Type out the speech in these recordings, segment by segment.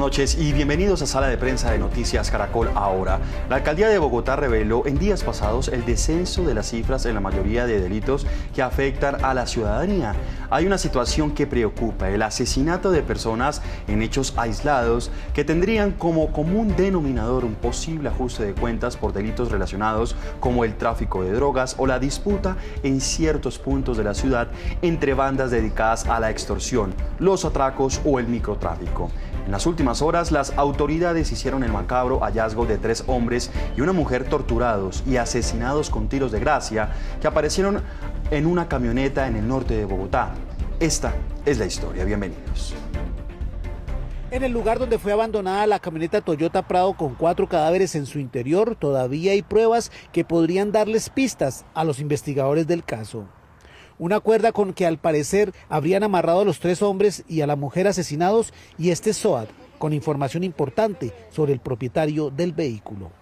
buenas noches y bienvenidos a Sala de Prensa de Noticias Caracol Ahora. La Alcaldía de Bogotá reveló en días pasados el descenso de las cifras en la mayoría de delitos que afectan a la ciudadanía. Hay una situación que preocupa, el asesinato de personas en hechos aislados que tendrían como común denominador un posible ajuste de cuentas por delitos relacionados como el tráfico de drogas o la disputa en ciertos puntos de la ciudad entre bandas dedicadas a la extorsión, los atracos o el microtráfico. En las últimas horas, las autoridades hicieron el macabro hallazgo de 3 hombres y una mujer torturados y asesinados con tiros de gracia que aparecieron en una camioneta en el norte de Bogotá. Esta es la historia. Bienvenidos. En el lugar donde fue abandonada la camioneta Toyota Prado con 4 cadáveres en su interior, todavía hay pruebas que podrían darles pistas a los investigadores del caso. Una cuerda con que al parecer habrían amarrado a los 3 hombres y a la mujer asesinados y este SOAT con información importante sobre el propietario del vehículo.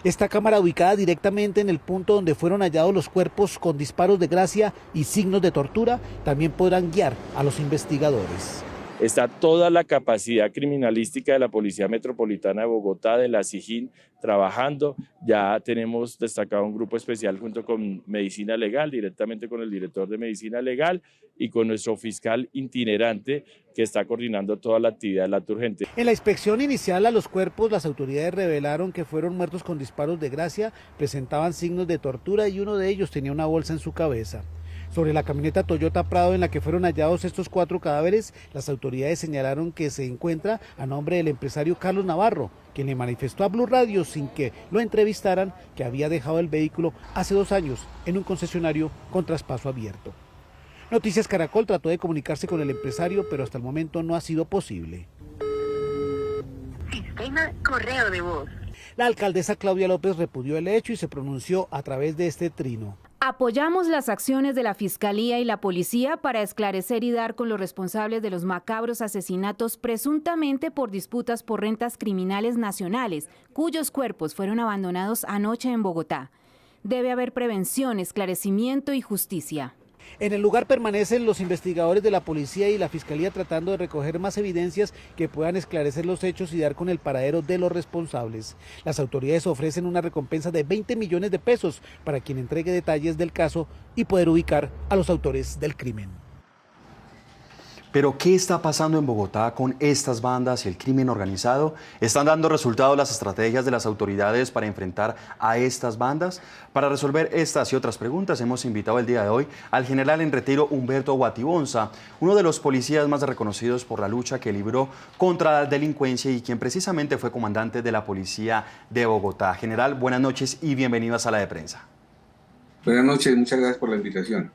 Esta cámara ubicada directamente en el punto donde fueron hallados los cuerpos con disparos de gracia y signos de tortura también podrán guiar a los investigadores. Está toda la capacidad criminalística de la Policía Metropolitana de Bogotá, de la SIJIN, trabajando. Ya tenemos destacado un grupo especial junto con Medicina Legal, directamente con el director de Medicina Legal y con nuestro fiscal itinerante que está coordinando toda la actividad del acto urgente. En la inspección inicial a los cuerpos, las autoridades revelaron que fueron muertos con disparos de gracia, presentaban signos de tortura y uno de ellos tenía una bolsa en su cabeza. Sobre la camioneta Toyota Prado en la que fueron hallados estos 4 cadáveres, las autoridades señalaron que se encuentra a nombre del empresario Carlos Navarro, quien le manifestó a Blue Radio sin que lo entrevistaran que había dejado el vehículo hace 2 años en un concesionario con traspaso abierto. Noticias Caracol trató de comunicarse con el empresario, pero hasta el momento no ha sido posible. Sistema correo de voz. La alcaldesa Claudia López repudió el hecho y se pronunció a través de este trino. Apoyamos las acciones de la Fiscalía y la Policía para esclarecer y dar con los responsables de los macabros asesinatos presuntamente por disputas por rentas criminales nacionales, cuyos cuerpos fueron abandonados anoche en Bogotá. Debe haber prevención, esclarecimiento y justicia. En el lugar permanecen los investigadores de la policía y la fiscalía tratando de recoger más evidencias que puedan esclarecer los hechos y dar con el paradero de los responsables. Las autoridades ofrecen una recompensa de 20 millones de pesos para quien entregue detalles del caso y poder ubicar a los autores del crimen. Pero, ¿qué está pasando en Bogotá con estas bandas y el crimen organizado? ¿Están dando resultados las estrategias de las autoridades para enfrentar a estas bandas? Para resolver estas y otras preguntas hemos invitado el día de hoy al general en retiro Humberto Guatibonza, uno de los policías más reconocidos por la lucha que libró contra la delincuencia y quien precisamente fue comandante de la Policía de Bogotá. General, buenas noches y bienvenido a Sala de Prensa. Buenas noches, muchas gracias por la invitación.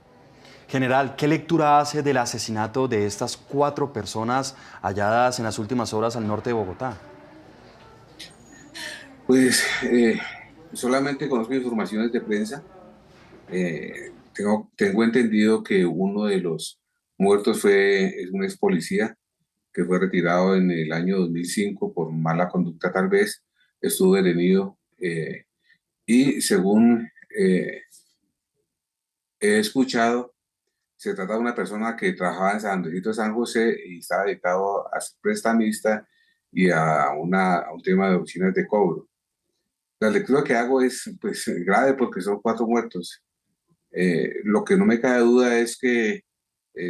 General, ¿qué lectura hace del asesinato de estas 4 personas halladas en las últimas horas al norte de Bogotá? Pues solamente conozco informaciones de prensa. Tengo entendido que uno de los muertos es un ex policía que fue retirado en el año 2005 por mala conducta tal vez, estuvo detenido y según he escuchado, se trata de una persona que trabajaba en San Andresito de San José y estaba dedicado a ser prestamista y a un tema de oficinas de cobro. La lectura que hago es pues grave porque son 4 muertos. Lo que no me cabe duda es que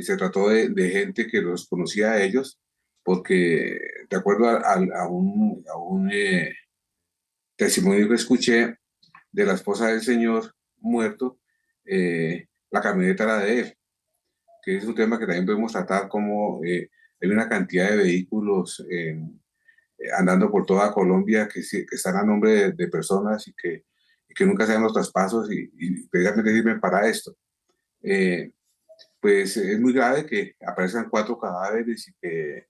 se trató de gente que los conocía a ellos, porque de acuerdo a un testimonio que escuché de la esposa del señor muerto, la camioneta era de él, que es un tema que también podemos tratar como hay una cantidad de vehículos andando por toda Colombia que están a nombre de personas y que nunca se dan los traspasos y precisamente sirven para esto. Pues es muy grave que aparezcan 4 cadáveres y que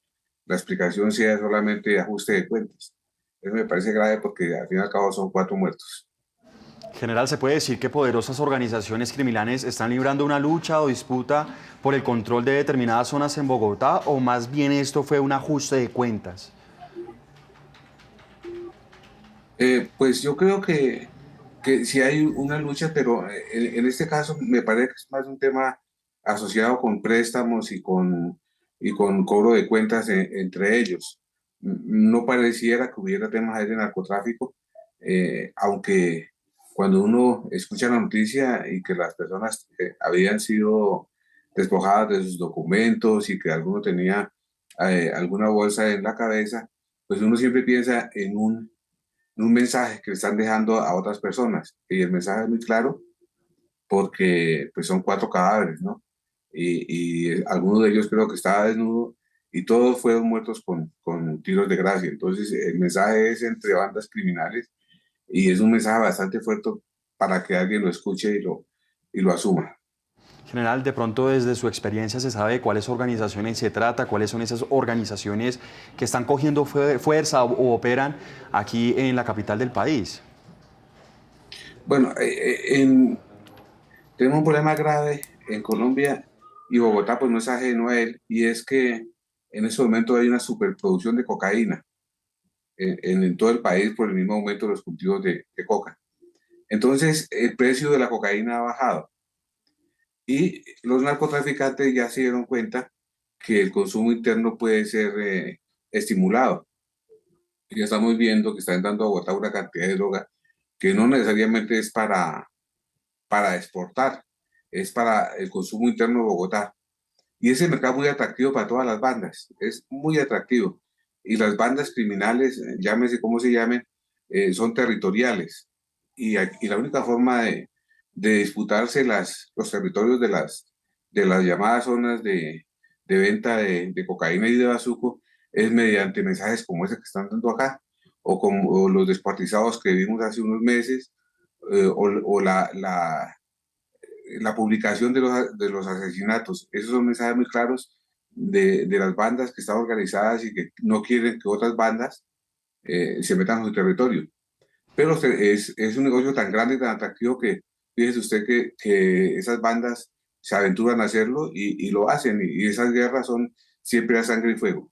la explicación sea solamente ajuste de cuentas. Eso me parece grave porque al fin y al cabo son 4 muertos. General, ¿se puede decir que poderosas organizaciones criminales están librando una lucha o disputa por el control de determinadas zonas en Bogotá o más bien esto fue un ajuste de cuentas? Pues yo creo que sí hay una lucha, pero en este caso me parece que es más un tema asociado con préstamos y con cobro de cuentas entre ellos. no pareciera que hubiera temas ahí de narcotráfico, aunque cuando uno escucha la noticia y que las personas habían sido despojadas de sus documentos y que alguno tenía alguna bolsa en la cabeza, pues uno siempre piensa en un mensaje que le están dejando a otras personas. Y el mensaje es muy claro porque pues son 4 cadáveres, ¿no? Y alguno de ellos creo que estaba desnudo y todos fueron muertos con tiros de gracia. Entonces el mensaje es entre bandas criminales y es un mensaje bastante fuerte para que alguien lo escuche y lo asuma. General, de pronto desde su experiencia se sabe de cuáles organizaciones se trata, cuáles son esas organizaciones que están cogiendo fuerza o operan aquí en la capital del país. Bueno, tenemos un problema grave en Colombia y Bogotá pues no es ajeno a él, y es que en este momento hay una superproducción de cocaína en todo el país por el mismo aumento de los cultivos de coca. Entonces el precio de la cocaína ha bajado y los narcotraficantes ya se dieron cuenta que el consumo interno puede ser estimulado. Ya estamos viendo que están dando a Bogotá una cantidad de droga que no necesariamente es para exportar, es para el consumo interno de Bogotá. Y ese mercado es muy atractivo para todas las bandas, es muy atractivo. Y las bandas criminales, llámese como se llamen, son territoriales. Y la única forma de disputarse los territorios de las llamadas zonas de venta de cocaína y de bazuco es mediante mensajes como ese que están dando acá, o como los descuartizados que vimos hace unos meses, o la publicación de los asesinatos. Esos son mensajes muy claros de las bandas que están organizadas y que no quieren que otras bandas se metan a su territorio. Pero es un negocio tan grande y tan atractivo que fíjese usted que esas bandas se aventuran a hacerlo y lo hacen. Y esas guerras son siempre a sangre y fuego.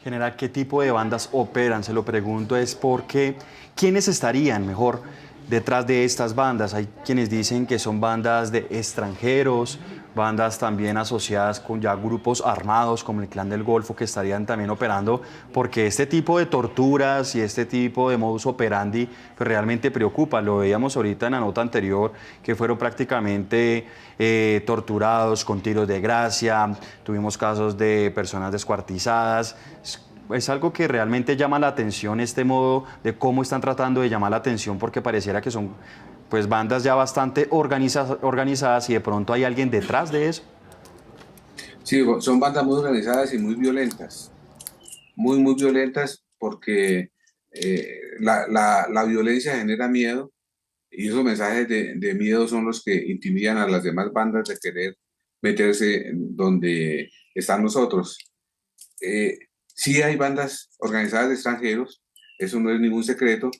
General, ¿qué tipo de bandas operan? Se lo pregunto es porque ¿quiénes estarían mejor detrás de estas bandas? Hay quienes dicen que son bandas de extranjeros, bandas también asociadas con ya grupos armados como el Clan del Golfo que estarían también operando, porque este tipo de torturas y este tipo de modus operandi pues realmente preocupa. Lo veíamos ahorita en la nota anterior, que fueron prácticamente torturados con tiros de gracia, tuvimos casos de personas descuartizadas. Es algo que realmente llama la atención, este modo de cómo están tratando de llamar la atención, porque pareciera que son pues bandas ya bastante organizadas y de pronto hay alguien detrás de eso. Sí, son bandas muy organizadas y muy violentas. Muy violentas porque la violencia genera miedo y esos mensajes de miedo son los que intimidan a las demás bandas de querer meterse donde están nosotros. Sí hay bandas organizadas de extranjeros, eso no es ningún secreto.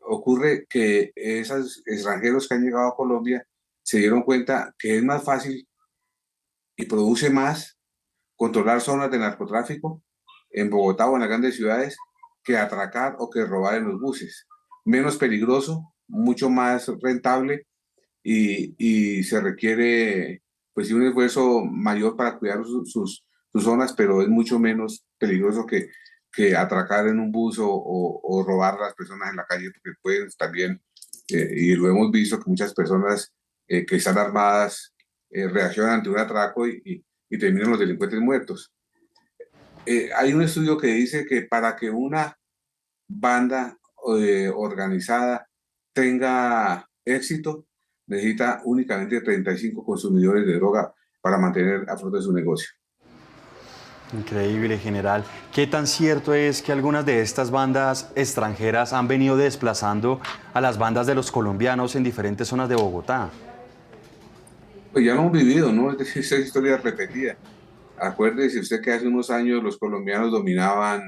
Ocurre que esos extranjeros que han llegado a Colombia se dieron cuenta que es más fácil y produce más controlar zonas de narcotráfico en Bogotá o en las grandes ciudades que atracar o que robar en los buses. Menos peligroso, mucho más rentable y se requiere pues sí un esfuerzo mayor para cuidar sus zonas, pero es mucho menos peligroso que atracar en un bus o robar a las personas en la calle, porque pueden también, y lo hemos visto, que muchas personas que están armadas reaccionan ante un atraco y terminan los delincuentes muertos. Hay un estudio que dice que para que una banda organizada tenga éxito, necesita únicamente 35 consumidores de droga para mantener a flote su negocio. Increíble, general. ¿Qué tan cierto es que algunas de estas bandas extranjeras han venido desplazando a las bandas de los colombianos en diferentes zonas de Bogotá? Pues ya lo hemos vivido, ¿no? Es decir, esa historia repetida. Acuérdese usted que hace unos años los colombianos dominaban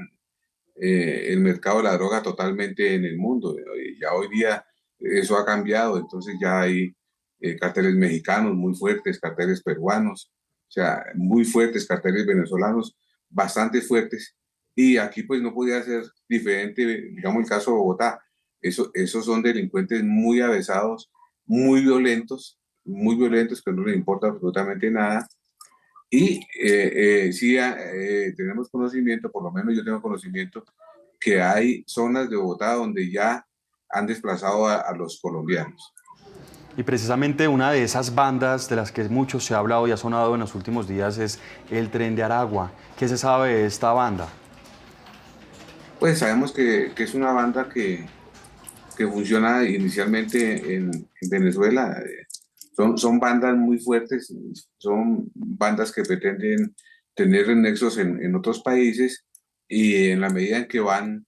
el mercado de la droga totalmente en el mundo. Ya hoy día eso ha cambiado, entonces ya hay carteles mexicanos muy fuertes, carteles peruanos, o sea, muy fuertes, carteles venezolanos bastante fuertes. Y aquí pues no podía ser diferente, digamos el caso de Bogotá. Esos son delincuentes muy avesados, muy violentos que no les importa absolutamente nada Y sí tenemos conocimiento, por lo menos yo tengo conocimiento, que hay zonas de Bogotá donde ya han desplazado a los colombianos. Y precisamente una de esas bandas de las que mucho se ha hablado y ha sonado en los últimos días es el Tren de Aragua. ¿Qué se sabe de esta banda? Pues sabemos que es una banda que funciona inicialmente en Venezuela. Son bandas muy fuertes, son bandas que pretenden tener nexos en otros países y en la medida en que van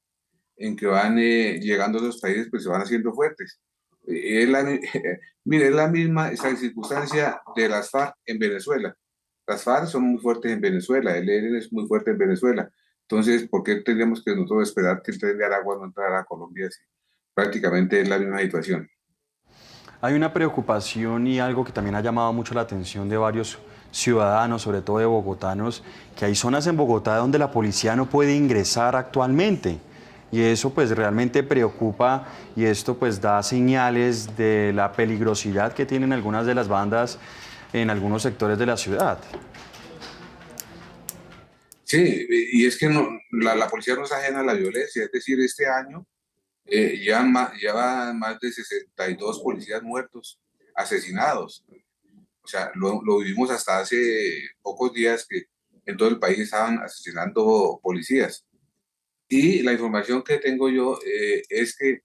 llegando a los países, pues se van haciendo fuertes. Mire, es la misma esa circunstancia de las FARC en Venezuela. Las FARC son muy fuertes en Venezuela, el ELN es muy fuerte en Venezuela. Entonces, ¿por qué tendríamos que nosotros esperar que el Tren de Aragua no entrara a Colombia? Sí, prácticamente es la misma situación. Hay una preocupación y algo que también ha llamado mucho la atención de varios ciudadanos, sobre todo de bogotanos, que hay zonas en Bogotá donde la policía no puede ingresar actualmente. Y eso pues realmente preocupa y esto pues da señales de la peligrosidad que tienen algunas de las bandas en algunos sectores de la ciudad. Sí, y es que no, la policía no es ajena a la violencia, es decir, este año ya van más de 62 policías muertos, asesinados. O sea, lo vivimos hasta hace pocos días que en todo el país estaban asesinando policías. Y la información que tengo yo es que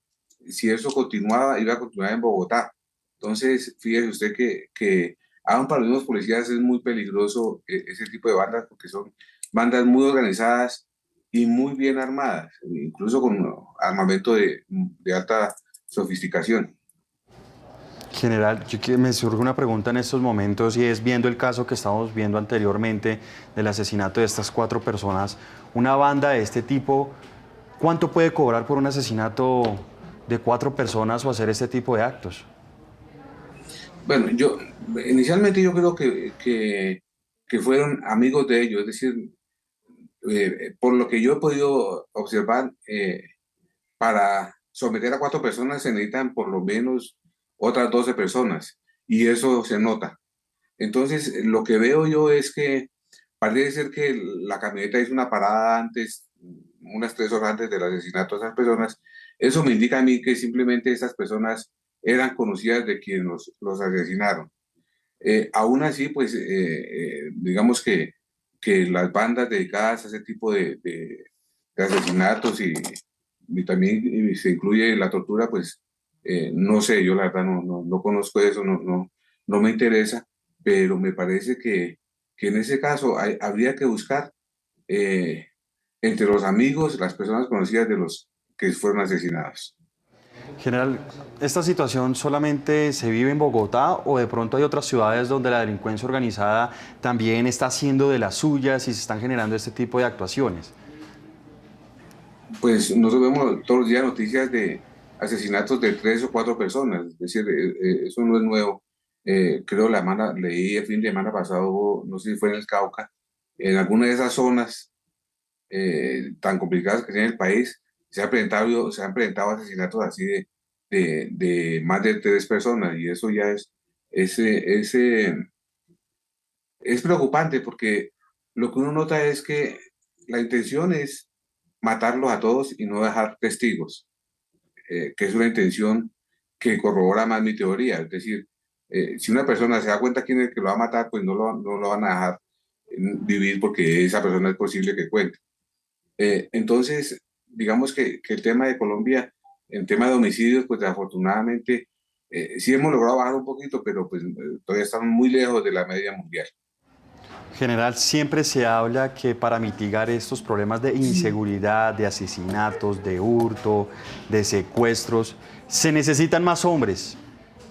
si eso continuaba, iba a continuar en Bogotá. Entonces, fíjese usted que aún para los mismos policías es muy peligroso ese tipo de bandas porque son bandas muy organizadas y muy bien armadas, incluso con armamento de alta sofisticación. General, me surge una pregunta en estos momentos y es viendo el caso que estábamos viendo anteriormente del asesinato de estas 4 personas, una banda de este tipo, ¿cuánto puede cobrar por un asesinato de 4 personas o hacer este tipo de actos? Bueno, inicialmente yo creo que fueron amigos de ellos, es decir, por lo que yo he podido observar, para someter a 4 personas se necesitan por lo menos otras 12 personas y eso se nota. Entonces, lo que veo yo es que parece ser que la camioneta hizo una parada antes, unas 3 horas antes del asesinato de esas personas. Eso me indica a mí que simplemente esas personas eran conocidas de quienes los asesinaron. Aún así, pues, digamos que las bandas dedicadas a ese tipo de asesinatos y también se incluye la tortura, pues, no sé, yo la verdad no conozco eso, no me interesa, pero me parece que en ese caso habría que buscar eh, entre los amigos, las personas conocidas de los que fueron asesinados. General, ¿esta situación solamente se vive en Bogotá o de pronto hay otras ciudades donde la delincuencia organizada también está haciendo de las suyas y se están generando este tipo de actuaciones? Pues nosotros vemos todos los días noticias de asesinatos de 3 o 4 personas, es decir, eso no es nuevo. Creo leí el fin de semana pasado, no sé si fue en el Cauca, en alguna de esas zonas tan complicadas que tiene el país, se han presentado asesinatos así de más de 3 personas y eso ya es preocupante porque lo que uno nota es que la intención es matarlos a todos y no dejar testigos, que es una intención que corrobora más mi teoría. Es decir, si una persona se da cuenta quién es el que lo va a matar, pues no lo van a dejar vivir porque esa persona es posible que cuente. Entonces, digamos que el tema de Colombia, en tema de homicidios, pues afortunadamente sí hemos logrado bajar un poquito, pero pues todavía estamos muy lejos de la media mundial. General, siempre se habla que para mitigar estos problemas de inseguridad, de asesinatos, de hurto, de secuestros, se necesitan más hombres.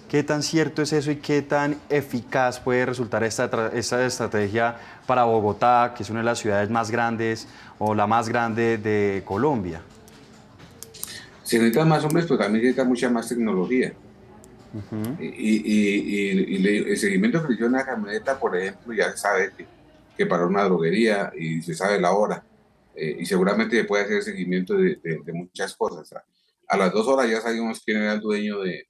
¿Qué tan cierto es eso y qué tan eficaz puede resultar esta estrategia para Bogotá, que es una de las ciudades más grandes o la más grande de Colombia? Se necesitan más hombres, pero también se necesita mucha más tecnología. El seguimiento que le dio una camioneta, por ejemplo, ya se sabe que para una droguería y se sabe la hora. Y seguramente se puede hacer seguimiento de muchas cosas. A las 2 horas ya sabíamos quién era el dueño de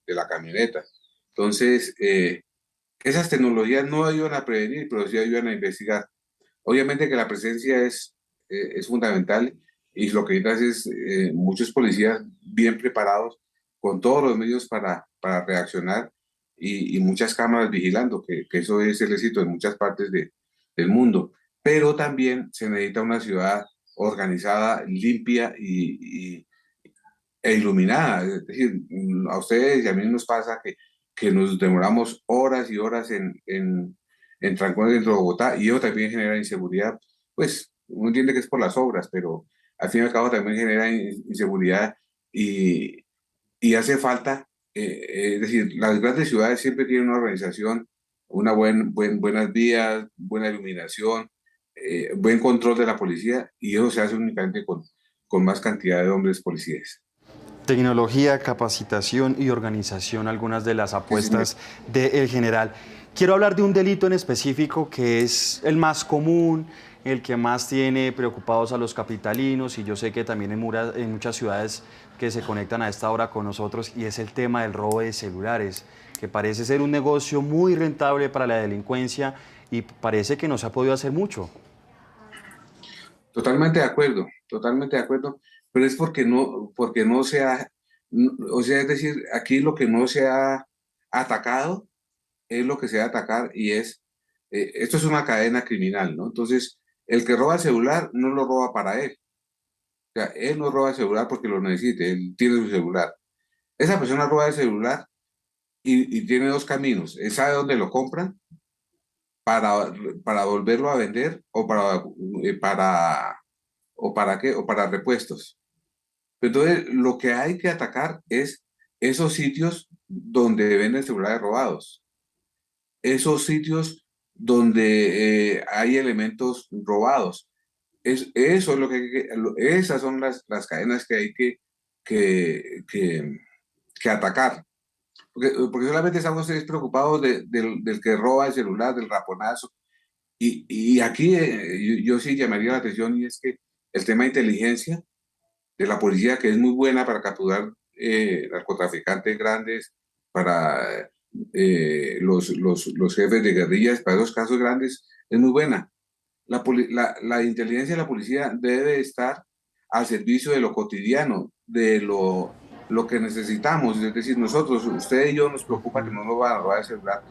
la camioneta. Entonces, Esas tecnologías no ayudan a prevenir, pero sí ayudan a investigar. Obviamente que la presencia es fundamental y lo que necesitas es muchos policías bien preparados con todos los medios para reaccionar y muchas cámaras vigilando, que eso es el éxito en muchas partes del mundo. Pero también se necesita una ciudad organizada, limpia e iluminada. Es decir, a ustedes y a mí nos pasa que nos demoramos horas y horas en trancones dentro de Bogotá y eso también genera inseguridad. Pues uno entiende que es por las obras, pero al fin y al cabo también genera inseguridad y, y hace falta, es decir, las grandes ciudades siempre tienen una organización, buenas vías, buena iluminación, buen control de la policía y eso se hace únicamente con más cantidad de hombres policías. Tecnología, capacitación y organización, algunas de las Sí, señor. apuestas del general. Quiero hablar de un delito en específico que es el más común, el que más tiene preocupados a los capitalinos y yo sé que también en muchas ciudades que se conectan a esta hora con nosotros y es el tema del robo de celulares, que parece ser un negocio muy rentable para la delincuencia y parece que no se ha podido hacer mucho. Totalmente de acuerdo, pero es porque no se ha, o sea, es decir, aquí lo que no se ha atacado es lo que se va a atacar y esto es una cadena criminal, ¿no? Entonces, el que roba el celular no lo roba para él, o sea, él no roba el celular porque lo necesite, él tiene su celular. Esa persona roba el celular y tiene dos caminos, él sabe dónde lo compran para, para volverlo a vender o para qué, o para repuestos. Entonces, lo que hay que atacar es esos sitios donde venden celulares robados, esos sitios donde hay elementos robados. Eso es lo esas son las cadenas que hay que, que, que atacar. Porque solamente estamos preocupados del que roba el celular, del raponazo. Y aquí yo sí llamaría la atención y es que el tema de inteligencia de la policía, que es muy buena para capturar narcotraficantes grandes, para los jefes de guerrillas, para esos casos grandes, es muy buena. La inteligencia de la policía debe estar al servicio de lo cotidiano, de lo que necesitamos. Es decir, nosotros, usted y yo, nos preocupa que no nos van a robar el celular.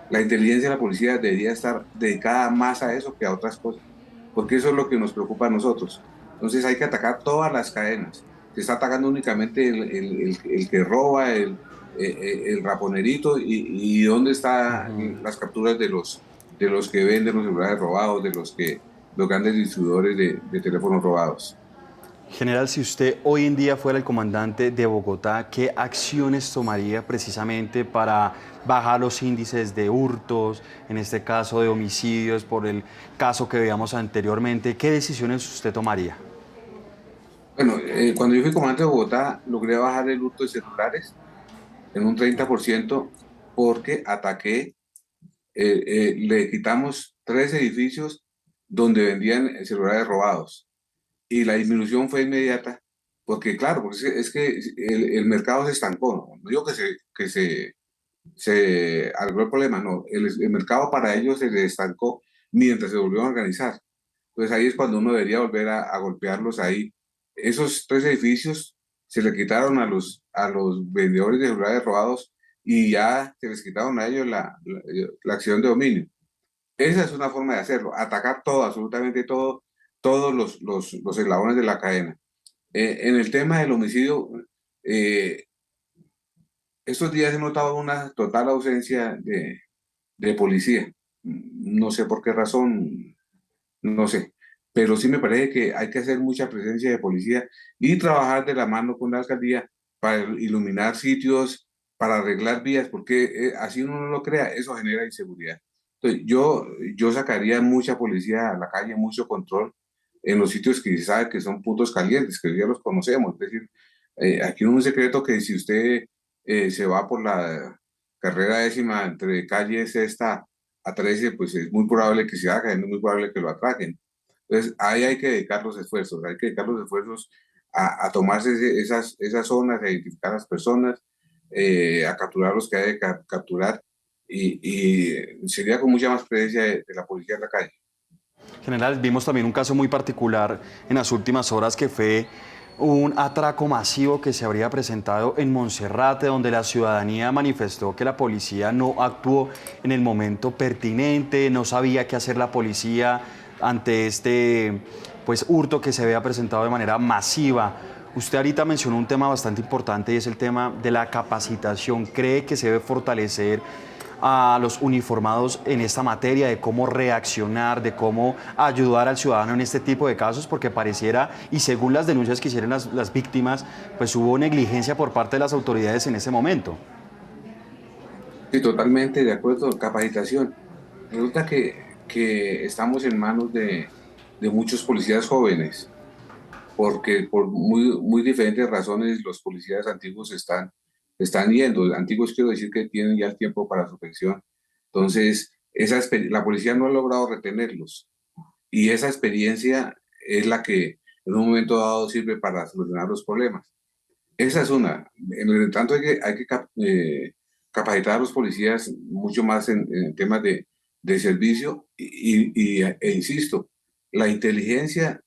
La inteligencia de la policía debería estar dedicada más a eso que a otras cosas, porque eso es lo que nos preocupa a nosotros. Entonces hay que atacar todas las cadenas. Se está atacando únicamente el que roba, el raponerito y dónde están las capturas de los que venden los celulares robados, los grandes distribuidores de teléfonos robados. General, si usted hoy en día fuera el comandante de Bogotá, ¿qué acciones tomaría precisamente para bajar los índices de hurtos, en este caso de homicidios, por el caso que veíamos anteriormente? ¿Qué decisiones usted tomaría? Bueno, cuando yo fui comandante de Bogotá, logré bajar el hurto de celulares en un 30% porque ataqué, le quitamos 3 edificios donde vendían celulares robados. Y la disminución fue inmediata, porque claro, porque es que el mercado se estancó, no, no digo se arregló el problema, no, el mercado para ellos se estancó mientras se volvieron a organizar. Entonces ahí es cuando uno debería volver a golpearlos ahí. Esos 3 edificios se le quitaron a los vendedores de celulares robados y ya se les quitaron a ellos la acción de dominio. Esa es una forma de hacerlo, atacar todo, absolutamente todo, todos los eslabones de la cadena. En el tema del homicidio, eh, estos días he notado una total ausencia de policía. No sé por qué razón, no sé, pero sí me parece que hay que hacer mucha presencia de policía y trabajar de la mano con la alcaldía para iluminar sitios, para arreglar vías, porque así uno no lo crea, eso genera inseguridad. Entonces, yo sacaría mucha policía a la calle, mucho control en los sitios que se sabe que son puntos calientes, que ya los conocemos. Es decir, aquí no es un secreto que si usted se va por la carrera décima entre calle Sexta a 13, pues es muy probable que se haga, es muy probable que lo atraquen. Entonces, ahí hay que dedicar los esfuerzos, hay que dedicar los esfuerzos a tomarse esas zonas, a identificar a las personas, a capturar los que hay que capturar y sería con mucha más presencia de la policía en la calle. General, vimos también un caso muy particular en las últimas horas que fue un atraco masivo que se habría presentado en Monserrate, donde la ciudadanía manifestó que la policía no actuó en el momento pertinente, no sabía qué hacer la policía ante este hurto que se había presentado de manera masiva. Usted ahorita mencionó un tema bastante importante y es el tema de la capacitación. ¿Cree que se debe fortalecer a los uniformados en esta materia, de cómo reaccionar, de cómo ayudar al ciudadano en este tipo de casos? Porque pareciera, y según las denuncias que hicieron las víctimas, pues hubo negligencia por parte de las autoridades en ese momento. Sí, totalmente de acuerdo. Capacitación. Resulta que estamos en manos de muchos policías jóvenes, porque por muy diferentes razones los policías antiguos están yendo. Antiguos quiero decir que tienen ya el tiempo para su pensión. Entonces, la policía no ha logrado retenerlos. Y esa experiencia es la que en un momento dado sirve para solucionar los problemas. Esa es una. En el tanto hay que capacitar a los policías mucho más en temas de servicio e insisto, la inteligencia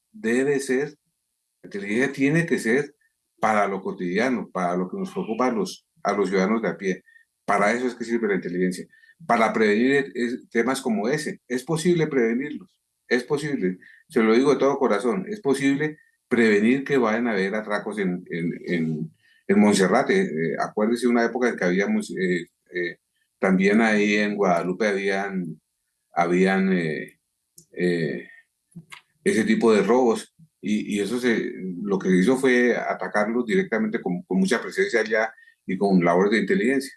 tiene que ser para lo cotidiano, para lo que nos preocupa a los ciudadanos de a pie. Para eso es que sirve la inteligencia. Para prevenir temas como ese. Es posible prevenirlos. Es posible. Se lo digo de todo corazón. Es posible prevenir que vayan a haber atracos en Monserrate. Acuérdese una época en que habíamos, también ahí en Guadalupe habían ese tipo de robos. Y eso lo que se hizo fue atacarlos directamente con mucha presencia allá y con labores de inteligencia.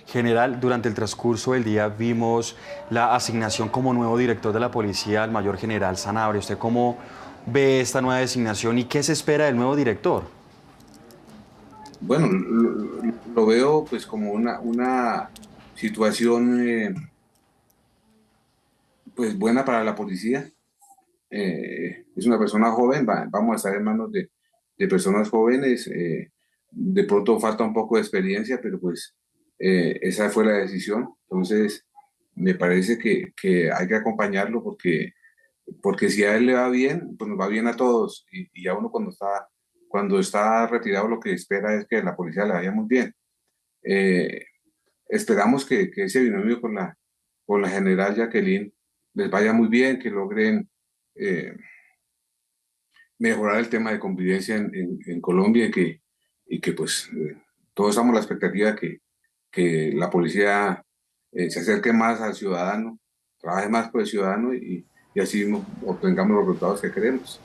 General, durante el transcurso del día vimos la asignación como nuevo director de la policía al mayor general Sanabria. ¿Usted cómo ve esta nueva designación y qué se espera del nuevo director? Bueno, lo veo pues como una situación pues buena para la policía. Es una persona joven, vamos a estar en manos de personas jóvenes. De pronto falta un poco de experiencia, pero pues esa fue la decisión. Entonces me parece que hay que acompañarlo porque si a él le va bien, pues nos va bien a todos, y a uno cuando está retirado lo que espera es que a la policía le vaya muy bien. Esperamos que ese binomio con la general Jacqueline les vaya muy bien, que logren mejorar el tema de convivencia en Colombia y que pues todos estamos a la expectativa que la policía se acerque más al ciudadano, trabaje más por el ciudadano y así obtengamos los resultados que queremos.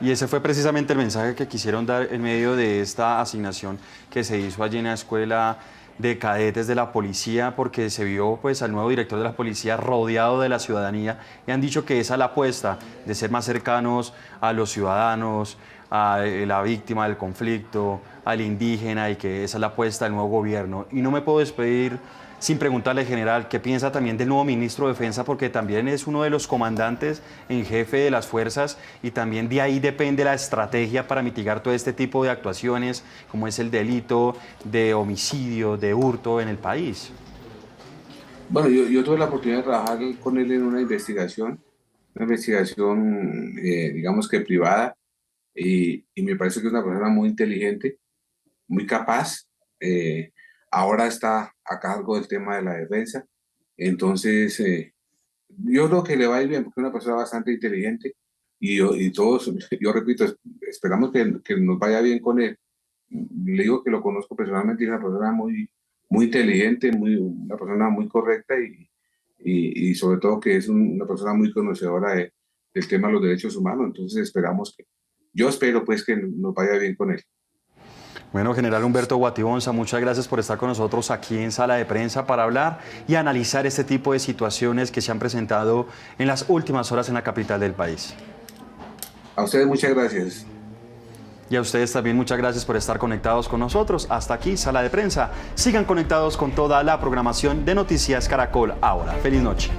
Y ese fue precisamente el mensaje que quisieron dar en medio de esta asignación que se hizo allí en la escuela de cadetes de la policía, porque se vio pues al nuevo director de la policía rodeado de la ciudadanía y han dicho que esa es la apuesta de ser más cercanos a los ciudadanos, a la víctima del conflicto, al indígena, y que esa es la apuesta del nuevo gobierno. Y no me puedo despedir sin preguntarle, general, qué piensa también del nuevo ministro de Defensa, porque también es uno de los comandantes en jefe de las fuerzas y también de ahí depende la estrategia para mitigar todo este tipo de actuaciones, como es el delito de homicidio, de hurto en el país. Bueno, yo tuve la oportunidad de trabajar con él en una investigación digamos que privada, y me parece que es una persona muy inteligente, muy capaz. Ahora está a cargo del tema de la defensa. Entonces, yo creo que le va a ir bien, porque es una persona bastante inteligente y todos, yo repito, esperamos que nos vaya bien con él. Le digo que lo conozco personalmente y es una persona muy inteligente, una persona muy correcta y sobre todo que es una persona muy conocedora del tema de los derechos humanos. Entonces, yo espero pues que nos vaya bien con él. Bueno, general Humberto Guatibonza, muchas gracias por estar con nosotros aquí en Sala de Prensa para hablar y analizar este tipo de situaciones que se han presentado en las últimas horas en la capital del país. A ustedes muchas gracias. Y a ustedes también muchas gracias por estar conectados con nosotros. Hasta aquí, Sala de Prensa. Sigan conectados con toda la programación de Noticias Caracol Ahora. Feliz noche.